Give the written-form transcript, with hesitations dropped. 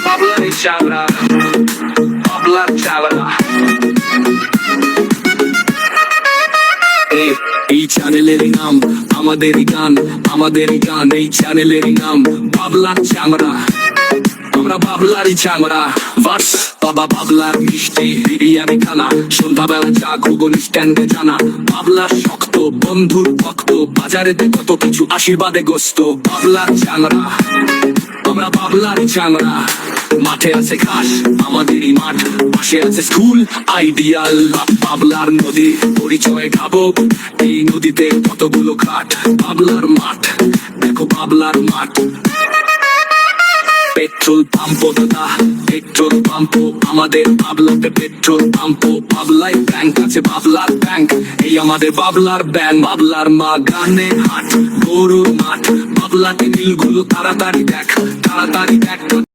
বাবলার চামড়া, বাবলার চামড়া। এই চ্যানেলের নাম আমাদের গান, আমাদের গান। এই চ্যানেলের নাম বাবলার চামড়া, আমরা বাবলারই চামড়া। বাস বাবা বাবলার মিষ্টি বিরিয়ানি খানা, সন্ধ্যাবেলা চা ঘুগনি স্ট্যান্ডে জানা। বাবলার শক্ত বন্ধুর ভক্ত, বাজারেতে কত কিছু আশীর্বাদে গোস্ত। বাবলার চামড়া, আমরা বাবলারই চামড়া। মাঠে আছে ঘাস আমাদেরই মাঠ, পাশে আছে স্কুল আইডিয়াল। বাবলার নদী পরিচয় খাবো, এই নদীতে কতগুলো ঘাট। বাবলার মাঠ, দেখো বাবলার মাঠ। পেট্রোল পাম্প দাদা, পেট্রোল পাম্প আমাদের বাবলাতে পেট্রোল পাম্প। বাবলায় ব্যাংক আছে, বাবলার ব্যাংক। এই আমাদের বাবলার ব্যাংক। বাবলার মা গানে হাট, গরুর মাঠ। বাবলাতে নীলগুলো তাড়াতাড়ি দেখ, তাড়াতাড়ি দেখ।